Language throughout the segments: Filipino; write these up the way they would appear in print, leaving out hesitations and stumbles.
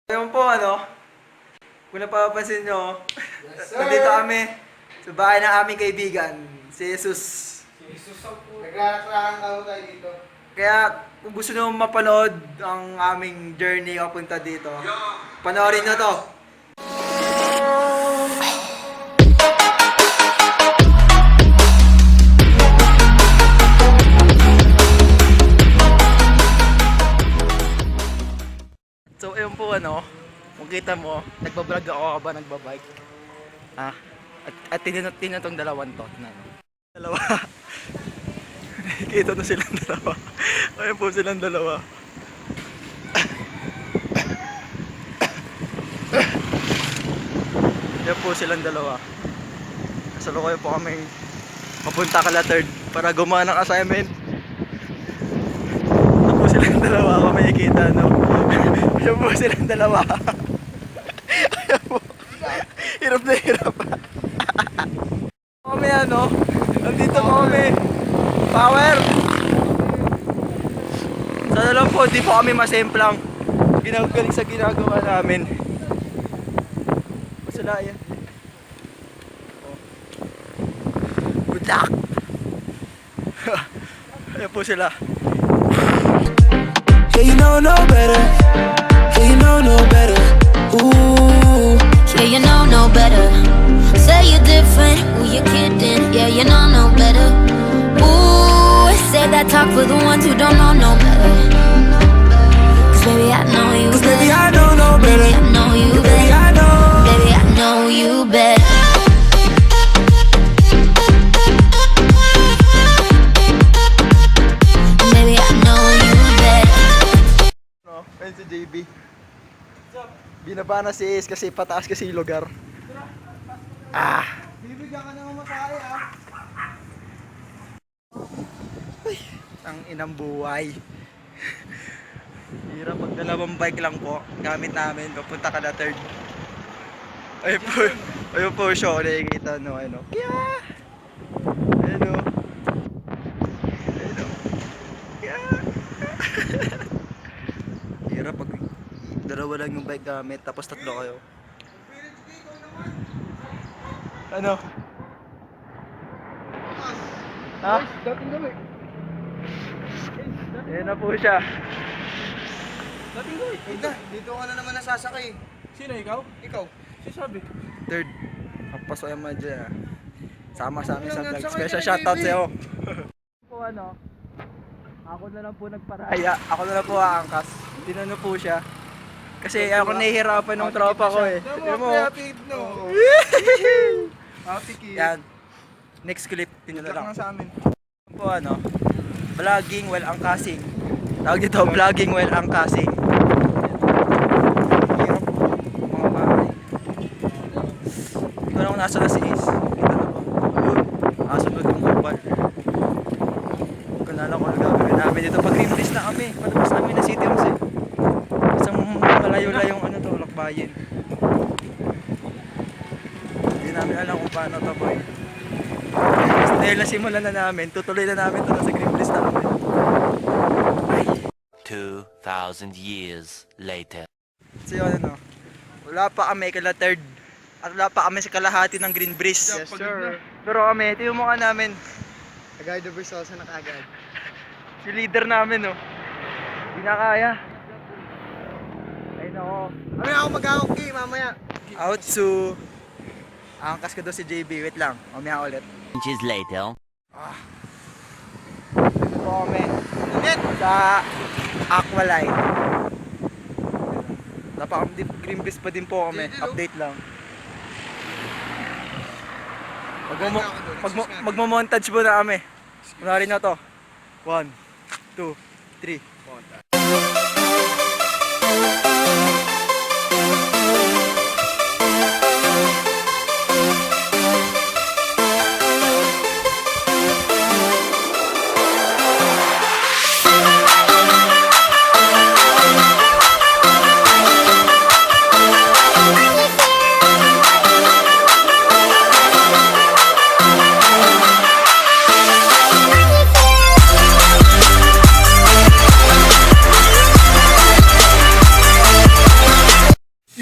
Ngayon po kung napapansin nyo, Yes, sir. nandito kami sa bahay ng aming kaibigan, si Jesus. Naglalaklangan kami tayo dito. Kaya kung gusto nyo mapanood ang aming journey papunta dito, panoorin nyo to. So ayun po kung kita mo, nagbablog ako habang nagbabike. At tinan tong dalawang to. Dalawa. Nakikita na silang dalawa. Ayun po silang dalawa. Ayun po silang dalawa. Kasalukuyan po kami papunta kala third para gumawa ng assignment. Ayun po silang dalawa ako makikita Ayun po silang dalawa. Ayun po. Hirap na hirap. Kami nandito po kami. Power! Sana lang po, di po kami masemplang ginagaling sa ginagawa namin. Masala yan. Good luck! Ayan po sila. Yeah, you know no better. Yeah, you know no better. Ooh. Yeah, you know no better. Say you're different, ooh, you're kidding. Yeah, you know no better. Ooh, say that talk for the ones who don't know no better. Cause baby, I know you Cause better. baby, I know no better. Baby, I know you Baby, better. I know. Baby, I know you better. Baby, I know you better. Ayun si JB. Binaba na si Ace kasi pataas kasi yung lugar. Bibigyan ka ng masahe Ang inang buhay. Hirap pag dalawang bike lang po gamit namin papunta ka na third. Ayun po siya nakikita Kaya ayun Kaya hirap pag dalawa lang yung bike gamit tapos tatlo kayo. Ha? Dating gabi. Ayan na po siya. Dating gabi. Dito ka na naman nasasakay. Sino, ikaw? Ikaw. Si sabi. Third. Kapasoy mo dyan. Sama sa amin sa Ilang vlog. sa Special kanya, shoutout baby. sa'yo. Po ako na lang po nagparaya. Ako na lang po aangkas. Tinano po siya. Kasi ako nahihirapan ng tropa ko eh. Tignan mo. Kapit, no? Happy kid. Yan. Next clip. Tingnan na Good luck lang. nga sa amin. Po vlogging while angkasing. Tawag dito, vlogging while angkasing. Hirap po. Mga bahay. Hindi ko na kung nasa na si Ace. Kita na po. Ayun. Asunod yung kupal. Kanala ko na gagawin namin dito. Pag green list na kami. Palabas namin na City Halls eh. Isang malayo-layong lakbayin. Hindi namin alam kung paano to boy. Dahil nasimulan na namin, tutuloy na namin ito sa green list namin. 2,000 years later. So yun wala pa kami kala third. At wala pa kami sa kalahati ng Green Breeze. Yes, sir. Pero kami, ito yung mukha namin. Agad the Versosa na kagad. Si leader namin Hindi na kaya. Ay nako. Mamaya ako mag-hockey, mamaya. Outsu. Angkas ka daw si JB. Wait lang. Mamaya ulit. Inches later. Ito po kami. Sa Aqualine. Green Breeze pa din po kami. Update lang. Magmo-montage muna kami. Kunwari na to. 1, 2, 3.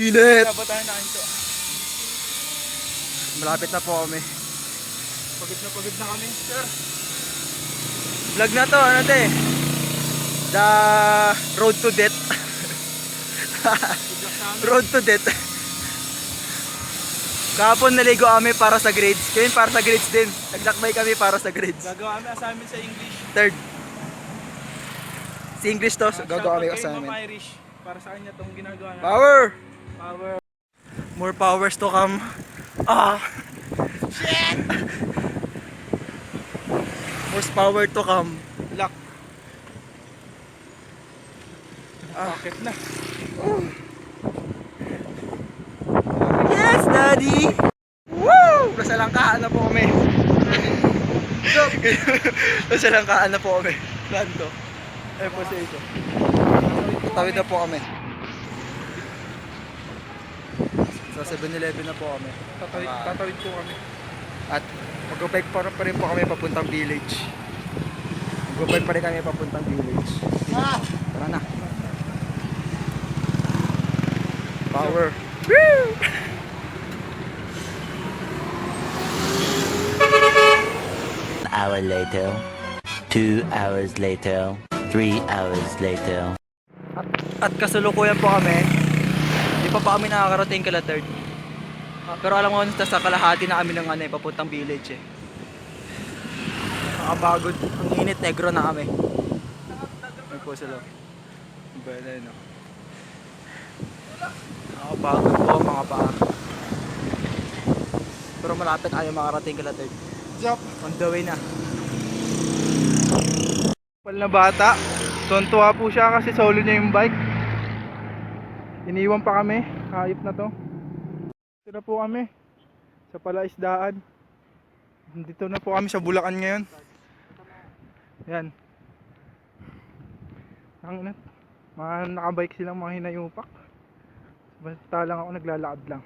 Init! Dapat tayo nakahinto. Malapit na po kami. Pagod na kami. Sir. Vlog na to, ano te? The road to death. Road to death. Kahapon naligo kami para sa grades. Kaya para sa grades din. Naglakbay kami para sa grades. Gagawa kami assignment sa English. Third. Si English to, gagawa kami Shoutout kay Ma'am assignment. Irish. Para sa kanya itong ginagawa natin. Power! Power. More powers to come. Ah! Shit! More power to come. Lock. Bakit na? Yes, Daddy! Woo! Nasa langkaan na po kami. Nasa langkaan na po kami. Saan to? Eh po sa ito. Tawid na po kami. Sa 7-Eleven na po kami. Tatawid po kami. At mag-bike pa rin po kami papuntang village. Mag-bike pa rin kami papuntang village. Tara na. Power. Woo! An hour later. 2 hours later. 3 hours later. At kasalukuyan po kami. Hindi pa kami nakakarating kala third. Pero alam mo, sa kalahati na kami ng papuntang village eh. Nakabagod. Ang init, negro na kami. May po sila. Bala yun, no? Nakabagod po ang mga paa. Pero malapit ayaw makarating kala third. Jump. On the way na. Pal na bata. Tontuwa po siya kasi solo niya yung bike. Iniwan pa kami. Hayop na to. Dito na po kami sa palaisdaan. Dito na po kami sa Bulacan ngayon. Yan. Ang mga nakabike silang mga hinayupak. Basta lang ako, naglalakad lang.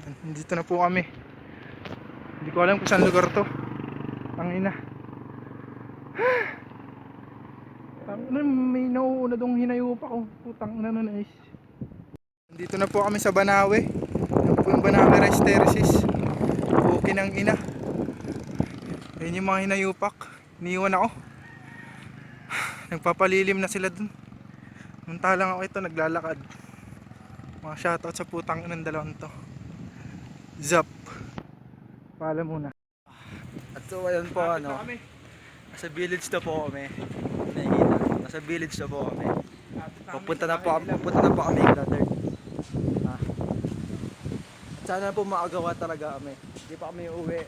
Yan. Dito na po kami. Hindi ko alam kung saan lugar to. Ang ina. May nauuna dong hinayupak ko. Putang ina nun guys. Dito na po kami sa Banawe. Yan po yung Banawe Rice Terraces. Okay ng ina. Ayun yung mga hinayupak. Iniwan ako. Nagpapalilim na sila dun. Muntalang ako ito, naglalakad. Mga shoutout sa putang inang dalawang to. Zap. Paalam muna. At so ayun po ano. Nasa village na po kami. Nakikita. Nasa village na po kami. Pupunta na po kami kila third. At sana po maagawa talaga kami. Hindi pa kami uuwi.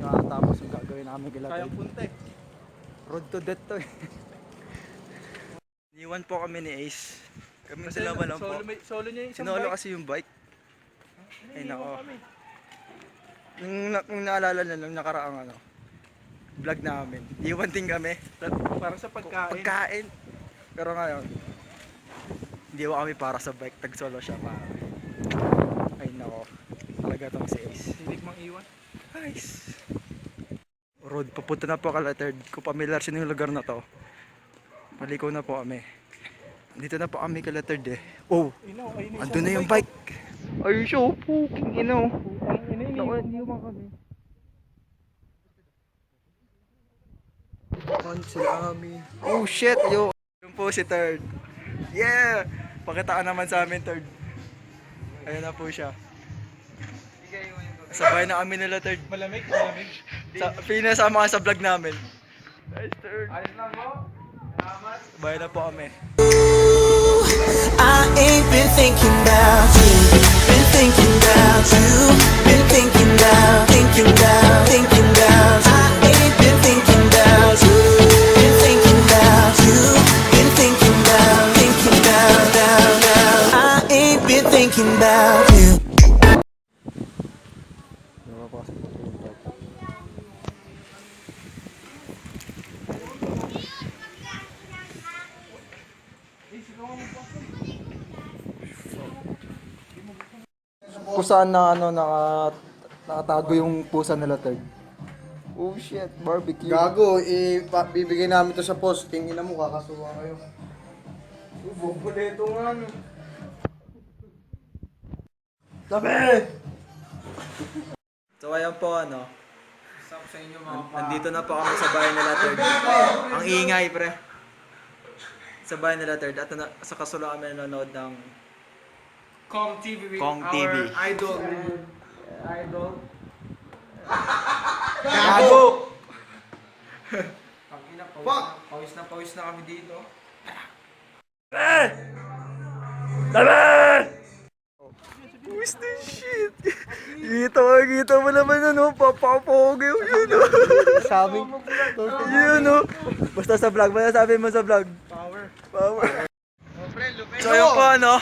Tapos yung gagawin namin kila Kayang third. punta eh. Road to death to eh. Iniwan po kami ni Ace. Kami dalawa lang po. Solo niya yung isang Sinolo bike. kasi yung bike. Ay Iniwan nako. kami. Nung naalala na nung nakaraang vlog namin. Iwan din kami. Para sa pagkain. Pagkain. Pero ngayon, hindi wa kami para sa bike. Tag-solo siya pa. Ay nako. Talaga tong si Ace. Hilig mang iwan. Nice. Road, papunta na po kala third. Kung familiar siya yung lugar na to. Paliko na po kami. Dito na po kami kala third eh. Oh, andun na yung bike. Ay, siya, puking ino. Iniwan kami. Man sila amin. Oh shit, yo. Yun po si third. Yeah! Pakitaan naman sa amin third. Ayun na po siya. Sabay na kami nila third. Malamig. Pinasama ka sa vlog namin. Nice third. Ayos lang mo. Salamat. Sabay na po kami. I ain't been thinking about you. Been thinking about you. Been thinking about, thinking about, thinking about. I ain't been thinking about you. Been thinking about you. Been thinking about, thinking about, about. I ain't been thinking about you. Kung saan na nakatago yung pusa nila third. Oh shit, barbecue. Gago, bibigay namin to sa post. Tingin na mo, kakasuwa kayo. Boboleto nga. So ayan po ano. Sa inyo mga Nandito na po kami sa bahay nila Third. Ang ingay pre. Sa bahay nila Third. At sa kasulo kami nanonood ng Kong TV with Kong our TV. idol. Idol. Gago! Tangina, pawis na kami dito. Who's this shit? Kita mo naman ano, papapogi yun o. Sabi, yun o. Basta sa vlog, sabi mo sa vlog. Power. So yun po ano,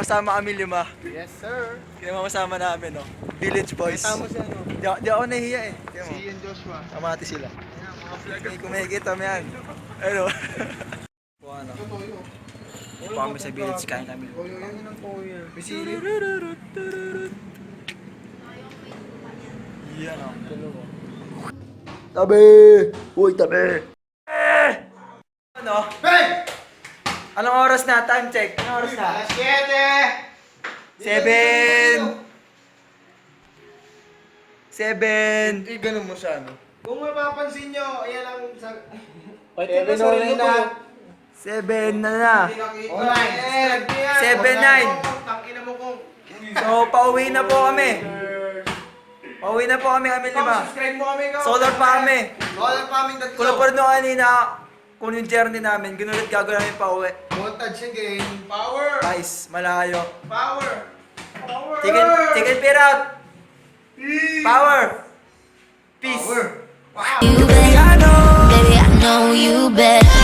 kasama kami 5. Yes, sir. Kinamama namin no. Village Boys. Tama siya, no? Di ako nahiya eh. Tingnan mo. Si Ian Joshua. Kamati sila. Ayan, mga vlog. Kung makikita mo yan. Ano? Po ano. Po kami sa village, kain kami. Toyo, yan yun ang toyo. Bisili. Yan o. Tabi! Uy, tabi! Ano? Anong oras na? Time check. Anong oras na? 7! 7! Ganun mo siya, no? Kung mapapansin nyo, ayan ang sa... Tabi na. 7 na. 7-9. 7-9. Tangina mo kung... So, pauwi na po kami. Pauwi na po kami 5. Subscribe mo kami, ikaw. Solar pa kami. Solar farming.com. Kung napanood nyo kanina, kung yung journey namin, ginulit gago namin pauwi. Montage again. Power! Guys, malayo. Power! Power! Chicken peer out. Power. Peace. You bet, baby, I know you bet.